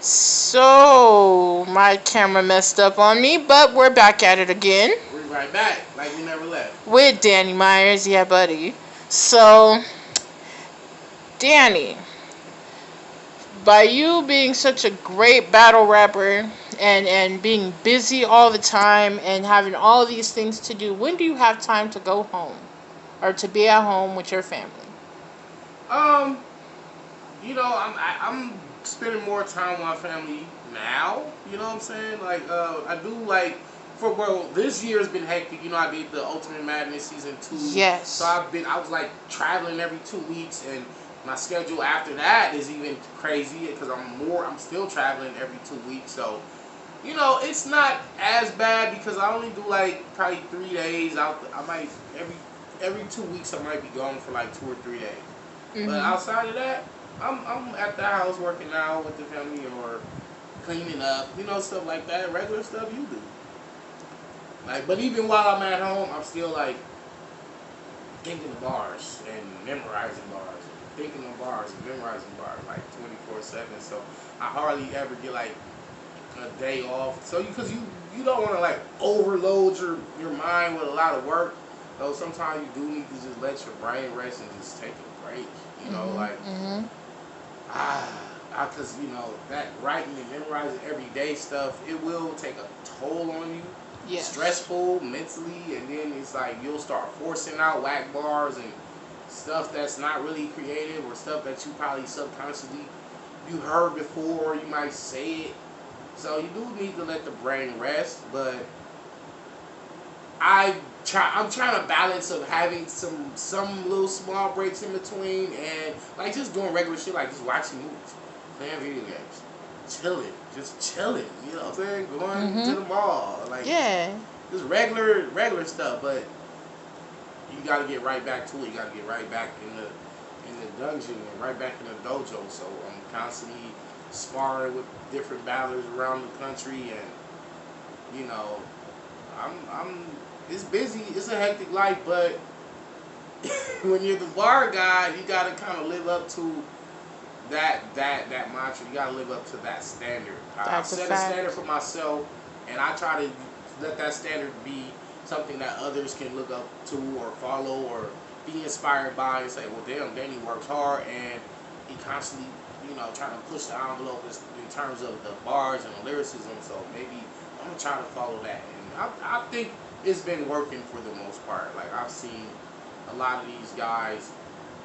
So, my camera messed up on me, but we're back at it again We're right back, like we never left. with Danny Myers. Yeah, buddy. So, Danny, by you being such a great battle rapper and being busy all the time and having all these things to do, when do you have time to go home or to be at home with your family? Um, I'm spending more time with my family now. You know what I'm saying? Like, I do like for well, this year has been hectic. I did the Ultimate Madness season 2, so Yes. I was like traveling every 2 weeks, and my schedule after that is even crazy because I'm still traveling every 2 weeks. So it's not as bad because I only do like probably 3 days. I might every 2 weeks I might be gone for like 2 or 3 days. But Mhm. outside of that, I'm at the house working out with the family or cleaning up, stuff like that. Regular stuff you do. Like, but even while I'm at home, I'm still like thinking of bars and memorizing bars and thinking of bars and memorizing bars like 24/7. So I hardly ever get like a day off. So because you don't want to like overload your mind with a lot of work. So sometimes you do need to just let your brain rest and just take a break. Mhm. Like Mhm. because that writing and memorizing everyday stuff, it will take a toll on you, Yes. stressful mentally, and then it's like you'll start forcing out whack bars and stuff that's not really creative or stuff that you probably subconsciously you heard before. You might say it, so you do need to let the brain rest. But I'm trying to balance of having some little small breaks in between and like just doing regular shit like just watching movies, playing video games, just chilling. You know what I'm saying? Going to Mhm. the mall, like Yeah. just regular stuff. But you got to get right back to it. You got to get right back in the dungeon and right back in the dojo. So I'm constantly sparring with different battlers around the country, and you know I'm it's busy. It's a hectic life, but when you're the bar guy, you gotta kind of live up to that mantra. You gotta live up to that standard. I That's a set a standard fact. for myself, and I try to let that standard be something that others can look up to or follow or be inspired by and say, well, damn, Danny works hard and he constantly, trying to push the envelope in terms of the bars and the lyricism. So maybe I'm gonna try to follow that, and I think it's been working for the most part. Like I've seen a lot of these guys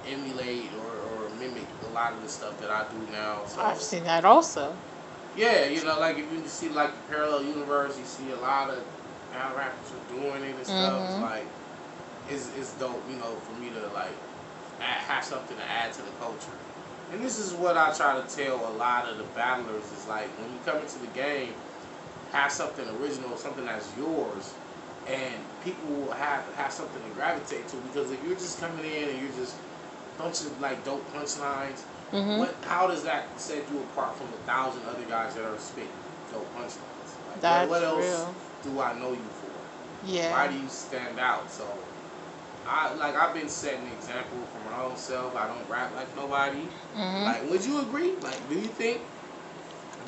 emulate or mimic a lot of the stuff that I do now. I've So seen that also. yeah, like if you see like the parallel universe, you see a lot of now rappers are doing it and stuff. It's Mhm. like it's dope, for me to like have something to add to the culture. And this is what I try to tell a lot of the battlers is like when you come into the game, have something original, something that's yours, and people will have something to gravitate to. Because if you're just coming in and you're just bunch of like dope punchlines, Mhm. how does that set you apart from 1,000 other guys that are spitting dope punchlines? Like what That's else real. do I know you for? Why Yeah. do you stand out? So I've been setting an example for my own self. I don't rap like nobody. Mhm. Like, would you agree? Like, do you think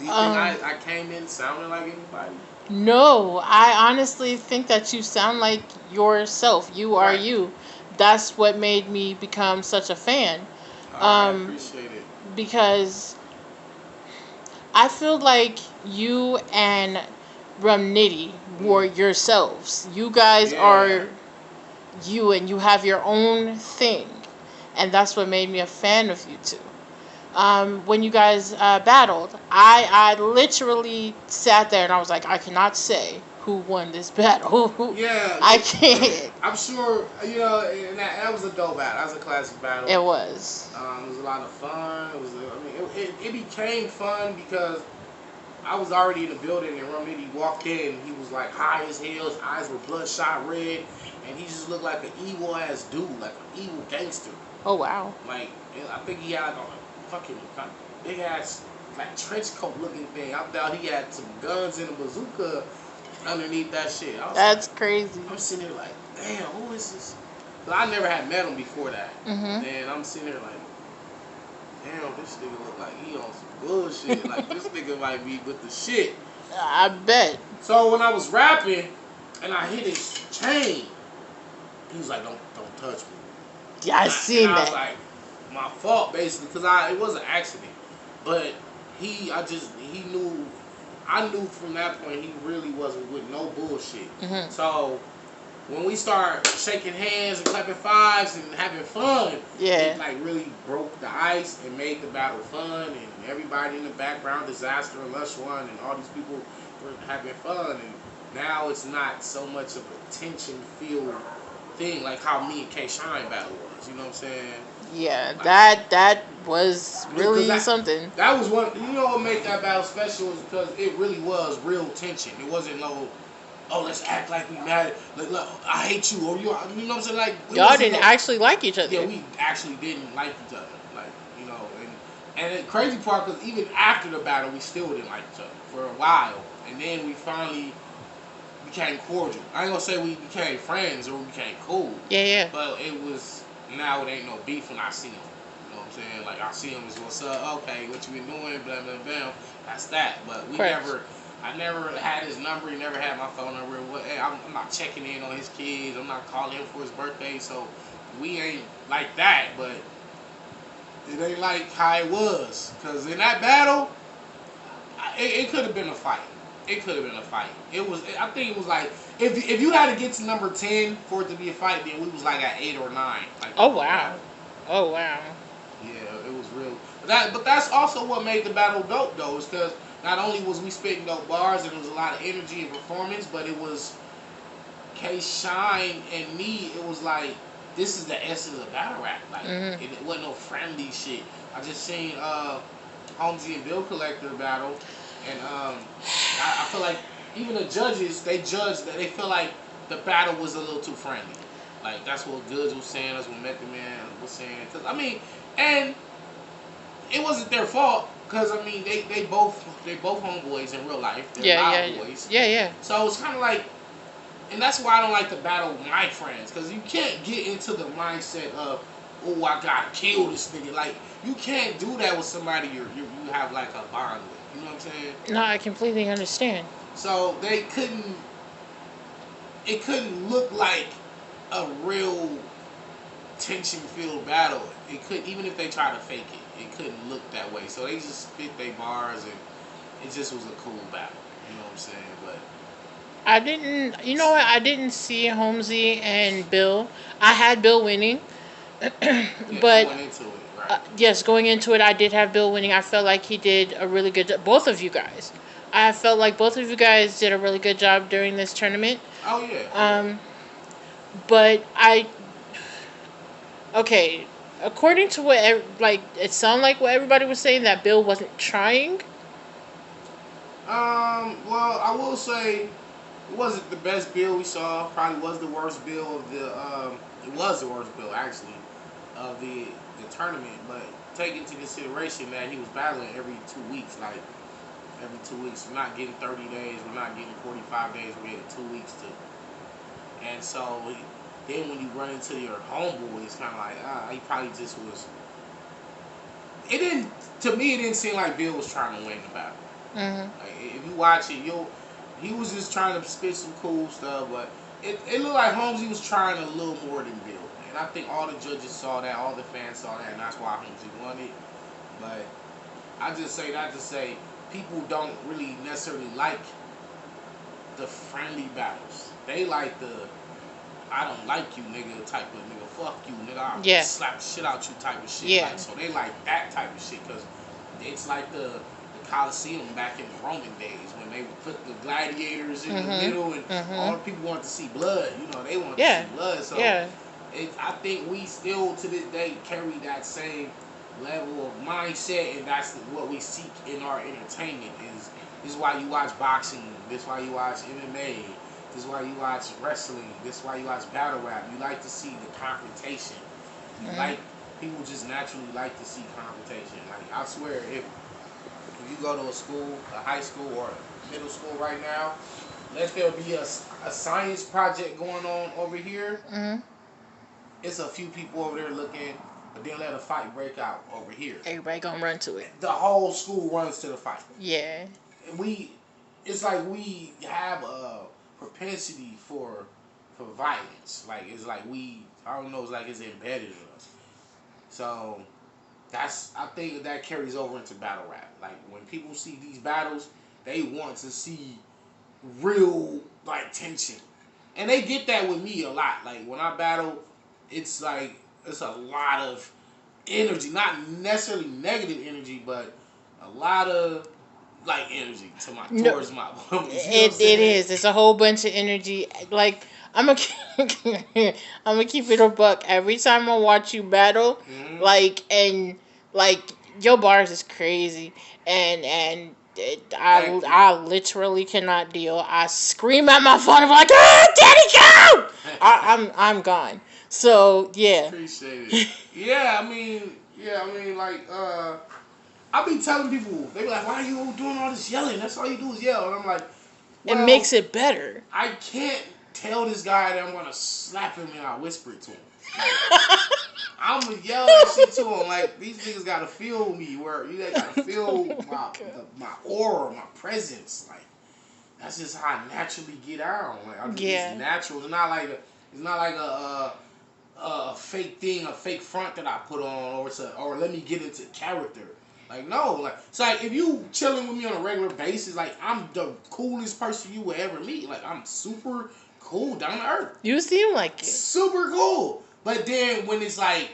Um. I came in sounding like anybody? No, I honestly think that you sound like yourself. You are Right. you. That's what made me become such a fan. All right, Um, appreciate it. because I feel like you and Rum Nitty were Mm, yourselves. You guys yeah. are you and you have your own thing. And that's what made me a fan of you two. When you guys battled, I literally sat there and I was like, I cannot say who won this battle. Yeah, I can't. I'm sure and that was a dope battle. That was a classic battle. It was. It was a lot of fun. It became fun because I was already in the building and Romney walked in. He was like high as hell. His eyes were bloodshot red, and he just looked like an evil ass dude, like an evil gangster. Oh wow. Like I think he had like a fucking kind of big ass like trench coat looking thing. I thought he had some guns and a bazooka underneath that shit. I was That's like, crazy. I'm sitting there like, damn, who is this? Cause I never had met him before that, Mhm. and I'm sitting there like, damn, this nigga look like he on some bullshit. Like this nigga might be with the shit. I bet. So when I was rapping and I hit his chain, he was like, don't touch me. Yeah, I And seen I was that. like, my fault basically, because it was an accident. But he knew, I knew from that point he really wasn't with no bullshit. Mhm. So when we start shaking hands and clapping fives and having fun, Yeah. it like really broke the ice and made the battle fun, and everybody in the background, Disaster and Lush One, and all these people were having fun. And now it's not so much of a tension-filled thing like how me and K Shine battle was. You know what I'm saying? Yeah, Like, that was really because something. that was one. You know what made that battle special is because it really was real tension. It wasn't no, oh, let's act like we mad. Like, look, I hate you, or you know what I'm saying? Like, Y'all didn't actually like each other. Yeah, we actually didn't like each other. Like, you know, and the crazy part, because even after the battle, we still didn't like each other for a while, and then we finally became cordial. I ain't gonna say we became friends or we became cool. Yeah, yeah. But it was, now it ain't no beef when I see him. You know what I'm saying? Like, I see him as, what's up? Okay, what you been doing? Blah, blah, blah. That's that. But we Correct. I never had his number. He never had my phone number. Hey, I'm not checking in on his kids. I'm not calling him for his birthday. So we ain't like that. But it ain't like how it was. Because in that battle, it could have been a fight. It could have been a fight. It was. I think it was like, if you had to get to number 10 for it to be a fight, then we was like at 8 or 9. Like, Oh wow. Oh wow. yeah, it was real. But that's also what made the battle dope, though, is because not only was we spitting dope bars and there was a lot of energy and performance, but it was K Shine and me. It was like, this is the essence of battle rap. Like, it wasn't no friendly shit. I just seen Holmesy and Bill Collector battle, and I feel like even the judges, they judged that they feel like the battle was a little too friendly. Like, that's what Goods was saying, that's what Method Man was saying. Cause I mean, and it wasn't their fault, because I mean they both homeboys in real life. They're loud boys. Yeah, yeah. So it's kind of like, and that's why I don't like to battle my friends, because you can't get into the mindset of, oh, I gotta kill this nigga. Like, you can't do that with somebody you have like a bond with. You know what I'm saying? No, I completely understand. So they couldn't. It couldn't look like a real tension-filled battle. It could, even if they tried to fake it, it couldn't look that way. So they just spit their bars, and it just was a cool battle. You know what I'm saying? But I didn't. You know what? I didn't see Holmesy and Bill. I had Bill winning, yeah, but going into it, right? yes, going into it, I did have Bill winning. I felt like he did a really good job. Both of you guys. I felt like both of you guys did a really good job during this tournament. Oh yeah. But okay, according to what like it sounded like what everybody was saying, that Bill wasn't trying. Well, I will say it wasn't the best bill we saw. Probably was the worst bill of the. It was the worst bill actually of the tournament. But take into consideration that he was battling every 2 weeks. Like, every 2 weeks, we're not getting 30 days. We're not getting 45 days. We're getting 2 weeks to. And so then when you run into your homeboy, it's kind of like, he probably just was. It didn't. To me, it didn't seem like Bill was trying to win the battle. Like, if you watch it, he was just trying to spit some cool stuff, but it looked like Holmesy was trying a little more than Bill. And I think all the judges saw that, all the fans saw that, and that's why Holmesy won it. But I just say that to say people don't really necessarily like the friendly battles. They like the, I don't like you, nigga, type of nigga, fuck you, nigga, I'll slap the shit out you type of shit. Yeah. Like, so they like that type of shit, because it's like the Coliseum back in the Roman days when they would put the gladiators in the middle, and all the people wanted to see blood. You know, they wanted to see blood. So I think we still to this day carry that same level of mindset, and that's what we seek in our entertainment. This is why you watch boxing. This is why you watch MMA. This is why you watch wrestling. This is why you watch battle rap. You like to see the confrontation. You like, people just naturally like to see confrontation. Like, I swear, if you go to a school, a high school or a middle school right now, let there be a science project going on over here. It's a few people over there looking but then let a fight break out over here. Everybody gonna run to it. The whole school runs to the fight. Yeah. We, it's like we have a propensity for violence. Like it's like we, I don't know, it's like it's embedded in us. So that's, I think that carries over into battle rap. Like when people see these battles, they want to see real like tension, and they get that with me a lot. Like when I battle, it's like it's a lot of energy, not necessarily negative energy, but a lot of like energy to my towards my opponents. You know what I'm It saying? is. It's a whole bunch of energy. Like I'm gonna I'm gonna keep it a buck. Every time I watch you battle, Mm-hmm. like your bars is crazy, and Thank you. I literally cannot deal. I scream at my phone. I'm like, ah, Daddy, go! I'm gone. So yeah. Appreciate it. Yeah, I mean, like, I be telling people, they be like, why are you doing all this yelling? That's all you do is yell. And I'm like, It well, makes it better. I can't tell this guy that I'm gonna slap him and I whisper it to him. Like, I'm gonna yell that shit to him. Like these niggas gotta feel me. Where you gotta feel my aura, my presence. Like that's just how I naturally get out. Like I'm just Yeah. it's natural. It's not like a fake thing, a fake front that I put on, or let me get into character. Like no, like it's like if you chilling with me on a regular basis, like I'm the coolest person you will ever meet. Like I'm super cool, down to earth, You seem like it. super cool. But then when it's like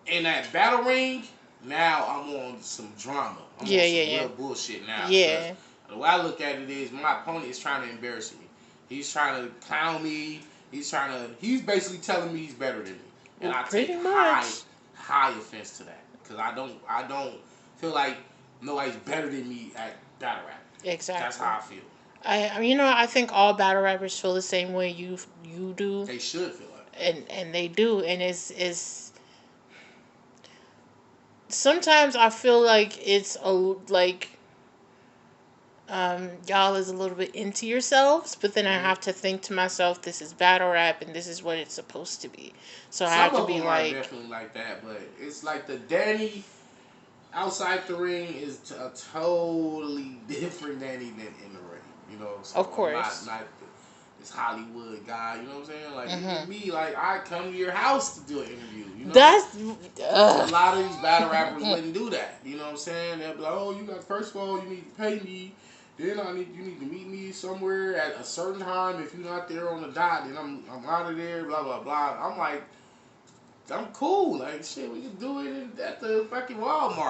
in that battle ring, now I'm on some drama. I'm Yeah, on some yeah, real bullshit now. Yeah. The way I look at it is my opponent is trying to embarrass me. He's trying to clown me. He's basically telling me he's better than me. And Well, I pretty take much. high offense to that. Because I don't feel like nobody's better than me at battle rap. Exactly. That's how I feel. I think all battle rappers feel the same way you do, They should feel like and they do, and it's sometimes I feel like it's a like y'all is a little bit into yourselves, but then I mm-hmm. have to think to myself, this is battle rap, and this is what it's supposed to be. So I Some have to of be them are like, definitely like that, but it's like the Danny outside the ring is a totally different Danny than in the ring. You know, so of I'm course. not this Hollywood guy. You know what I'm saying? Like Mm-hmm. me, like I come to your house to do an interview. You know, That's a lot of these battle rappers wouldn't do that. You know what I'm saying? They'll be like, oh, you got first of all, you need to pay me. Then you need to meet me somewhere at a certain time. If you're not there on the dot, then I'm out of there. Blah blah blah. I'm like, I'm cool. Like shit, we can do it at the fucking Walmart.